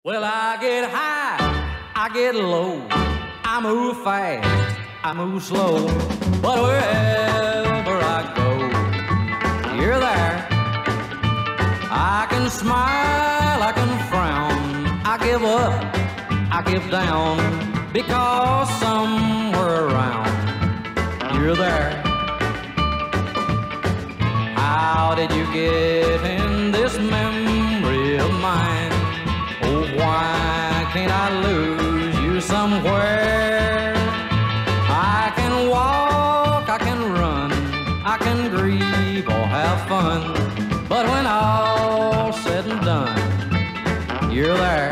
Well, I get high, I get low, I move fast, I move slow, but wherever I go, you're there. I can smile, I can frown, I give up, I give down, because somewhere around, you're there. How did you get in this memory of mine? Oh, why can't I lose you somewhere? I can walk, I can run, I can grieve or have fun, but when all's said and done, you're there.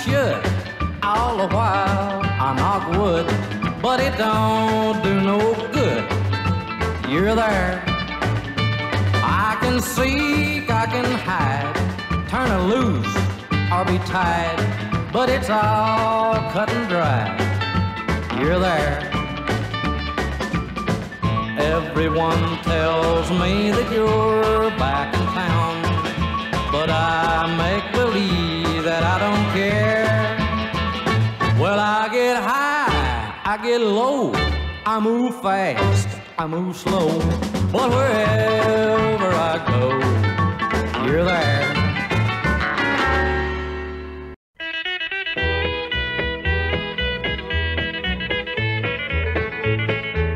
Should all the while I knock wood, but it don't do no good. You're there. I can seek, I can hide, turn her loose or be tied, but it's all cut and dry. You're there. Everyone tells me that you're back in town, but I make believe that I don't care. Well, I get high, I get low, I move fast, I move slow, but wherever I go, you're there.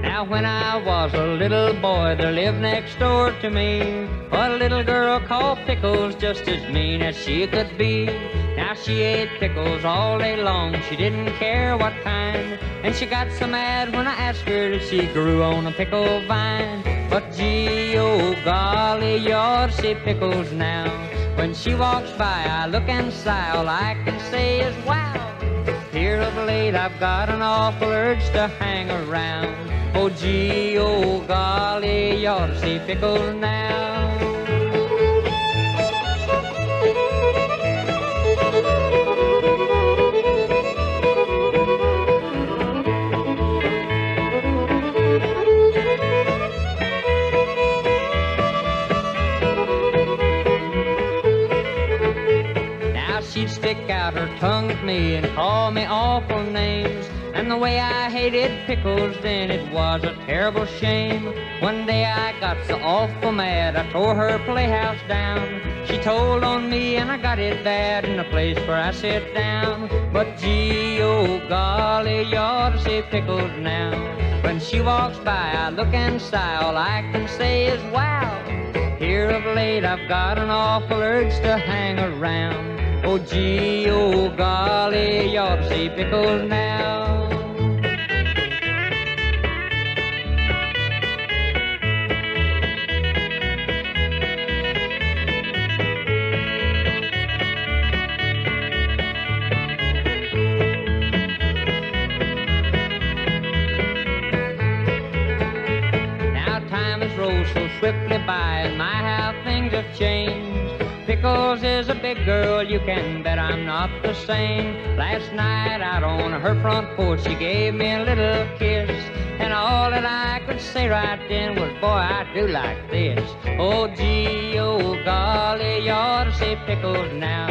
Now when I was a little boy, there lived next door to me a little girl called Pickles, just as mean as she could be. Now she ate pickles all day long, she didn't care what kind, and she got so mad when I asked her if she grew on a pickle vine. But gee, oh golly, you ought to see Pickles now. When she walks by, I look and sigh, all I can say is wow. Here of late I've got an awful urge to hang around. Oh gee, oh golly, you ought to see Pickles now. Now she'd stick out her tongue at me and call me awful names, and the way I hated Pickles then, it was a terrible shame. One day I got so awful mad, I tore her playhouse down. She told on me and I got it bad in the place where I sit down. But gee, oh golly, you ought to see Pickles now. When she walks by, I look and sigh, all I can say is wow. Here of late I've got an awful urge to hang around. Oh gee, oh golly, you ought to see Pickles now. So swiftly by, and my how things have changed. Pickles is a big girl, you can bet I'm not the same. Last night out on her front porch, she gave me a little kiss, and all that I could say right then was, boy, I do like this. Oh gee, oh golly, you ought to see Pickles now.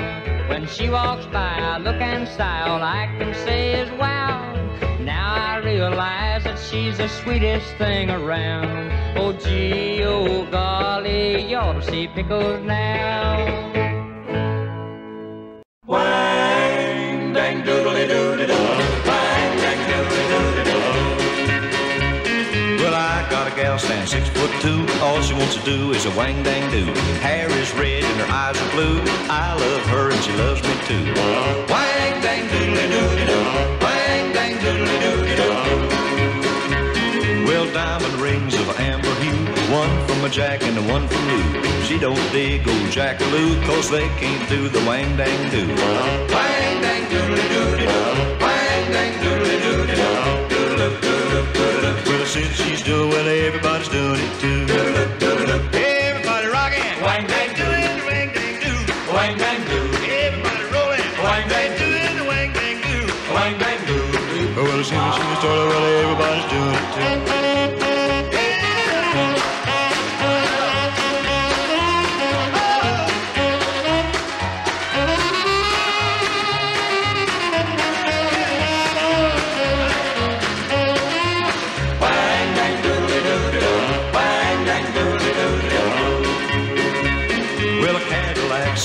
When she walks by, I look and sigh, all I can say is wow. Now I realize that she's the sweetest thing around. Oh gee, oh golly, you ought to see Pickles now. Wang, dang, doodly doody doo, wang, dang, doodly doody doo. Well, I got a gal stand 6'2". All she wants to do is a wang dang do. Hair is red and her eyes are blue. I love her and she loves me too. Wang, dang, doodly doody doo, wang, dang, doodly doody doo. Well, diamond rings of amber hue, one from a Jack and one from Lou. She don't dig old Jack or Lou, 'cause they can't do the wang dang do. Wang dang doodly doody doo, wang dang doodly doody doo, doodle doodle. me started, well, everybody's doing it too.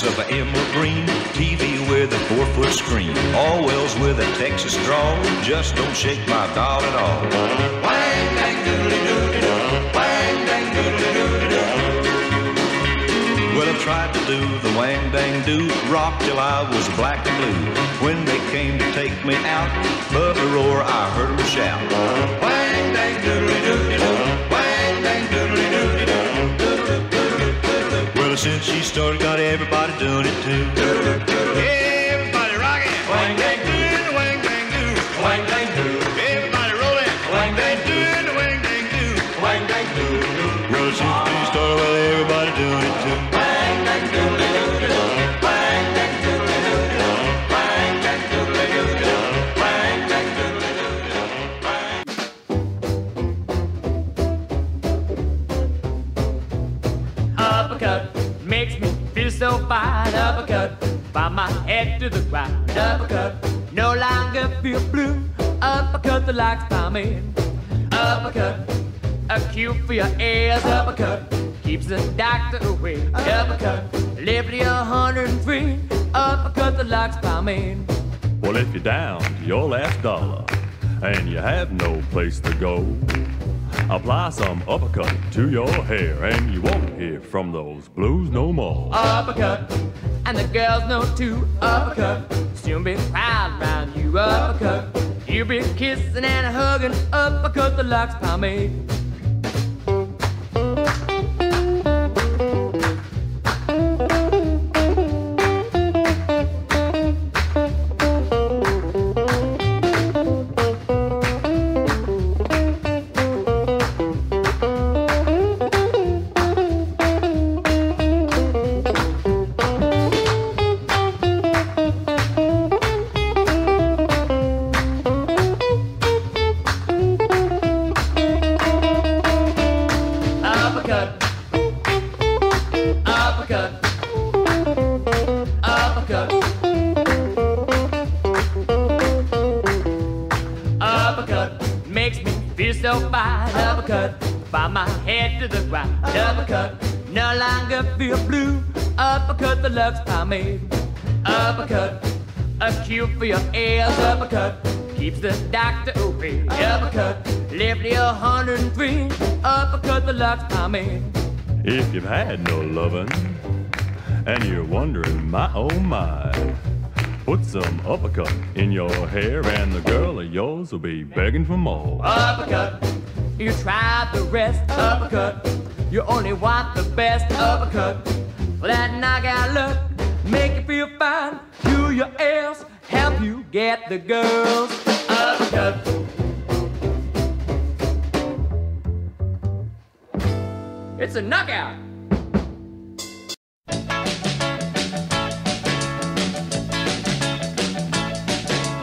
Of an emerald green, TV with a 4-foot screen, Orwell's with a Texas drawl, just don't shake my doll at all. Wang dang doodly doodly doo, wang dang doodly doodly doo. Well, I tried to do the wang dang do, rock till I was black and blue. When they came to take me out, above the roar I heard them shout. Wang dang doodly doodly doo, wang dang doodly doodly doo. Well, since she started, got everybody doing it too. Yeah, everybody rocking. Wang dang do, wang dang do, wang dang do. Everybody rolling. Wang dang do, wang dang do, wang dang do. Well, since she started, well, everybody doing it too. Wang dang do, wang dang do, wang dang do, wang dang do, uppercut makes me feel so fine. Uppercut, bob my head to the ground. Uppercut, no longer feel blue. Uppercut, the lights come in. Uppercut, a cue for your ears. Uppercut, keeps the doctor away. Uppercut, live to 103. Uppercut, the lights come in. Well, if you're down to your last dollar and you have no place to go, apply some uppercut to your hair and you won't hear from those blues no more. Uppercut, and the girls know too. Uppercut, soon be proud around you. Uppercut, you'll be kissing and hugging. Uppercut, the locks pomade. So fine, uppercut, bob my head to the ground. Uppercut, no longer feel blue. Uppercut, the Lux pomade. Uppercut, a cue for your ears. Uppercut, keeps the doctor away. Uppercut, live to 103. Uppercut, the Lux pomade. If you've had no lovin' and you're wondering, my oh my, put some uppercut in your hair and the girl of yours will be begging for more. Uppercut, you tried the rest. Uppercut, you only want the best. Uppercut, that knockout look make you feel fine. Cue your ears, help you get the girls. Uppercut. It's a knockout.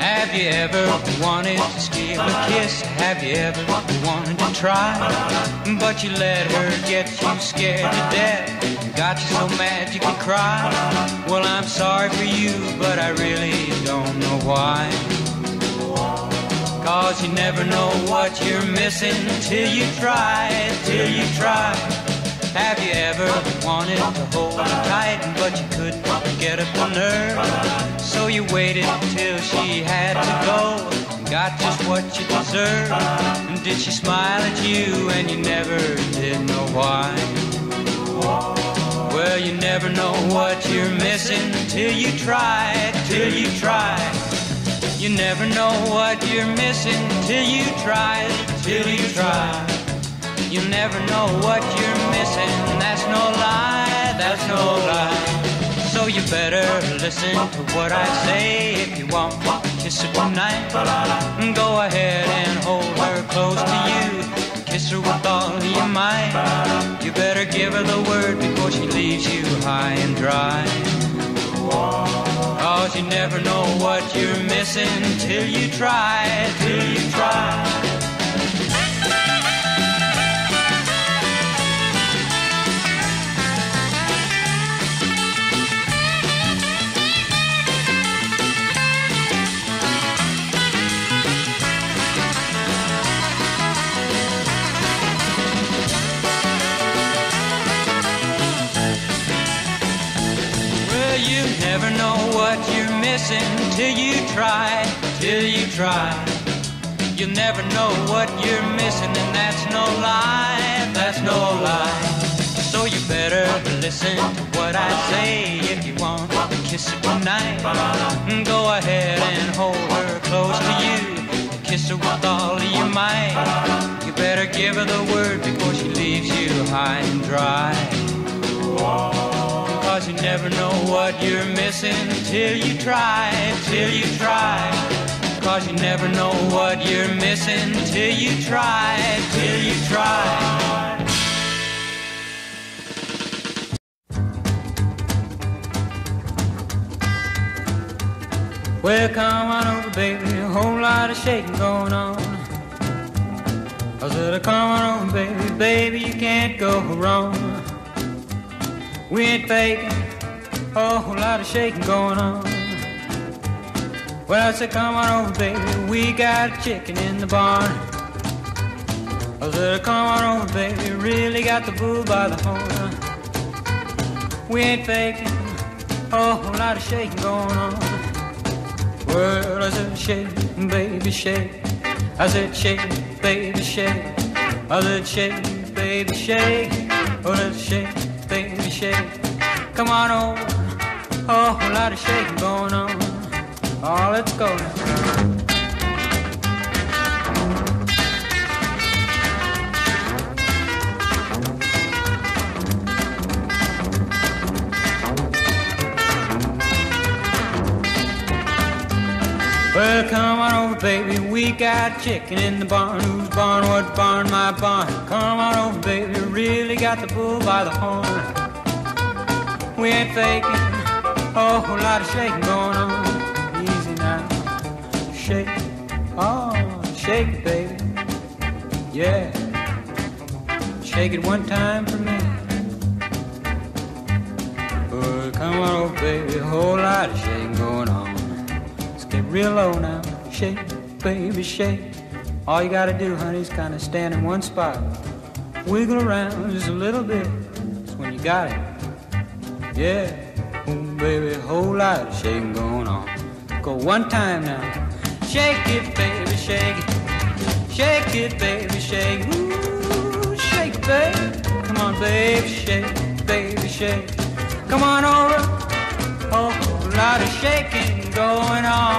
Have you ever wanted to steal a kiss? Have you ever wanted to try? But you let her get you scared to death, got you so mad you could cry. Well, I'm sorry for you, but I really don't know why. 'Cause you never know what you're missing till you try, till you try. Have you ever wanted to hold her tight, but you couldn't get up the nerve? So you waited till she had to go, got just what you deserve. And did she smile at you and you never did know why? Well, you never know what you're missing till you try, till you try. You never know what you're missing till you try, till you try. You never know what you're missing, that's no lie, that's no lie. So you better listen to what I say. If you want to kiss her tonight, go ahead and hold her close to you. Kiss her with all your might. You better give her the word before she leaves you high and dry. 'Cause 'cause you never know what you're missing till you try, till you try. You never know what you're missing till you try, till you try. You'll never know what you're missing, and that's no lie, that's no lie. So you better listen to what I say. If you want to kiss her tonight, go ahead and hold her close to you. Kiss her with all of your might. You better give her the word before she leaves you high and dry. 'Cause you never know what you're missing till you try, till you try. 'Cause you never know what you're missing till you try, till you try. Well, come on over, baby, a whole lot of shaking going on. I said, come on over, baby, baby, you can't go wrong. We ain't faking, a whole lot of shaking going on. Well, I said, come on over, baby, we got a chicken in the barn. I said, come on over, baby, really got the bull by the horn. We ain't faking, a whole lot of shaking going on. Well, I said, shake, baby, shake. I said, shake, baby, shake. I said, shake, baby, shake. Oh, let's shake, baby, shake. Come on over, a whole lot of shaking going on. Oh, let's go now. Well, come on over, baby, we got chicken in the barn. Whose barn? What barn? My barn. Come on over, baby, really got the bull by the horn. We ain't faking, a whole lot of shaking going on. Easy now, shake, oh, shake it, baby, yeah. Shake it one time for me. Oh, come on over, baby, a whole lot of shaking going on. Get real low now, shake, baby, shake. All you gotta do, honey, is kinda stand in one spot. Wiggle around just a little bit. That's when you got it. Yeah, oh, baby, a whole lot of shaking going on. Go one time now. Shake it, baby, shake it. Shake it, baby, shake it. Ooh, shake it, baby. Come on, baby, shake it, baby, shake it. Come on over. A whole lot of shaking going on.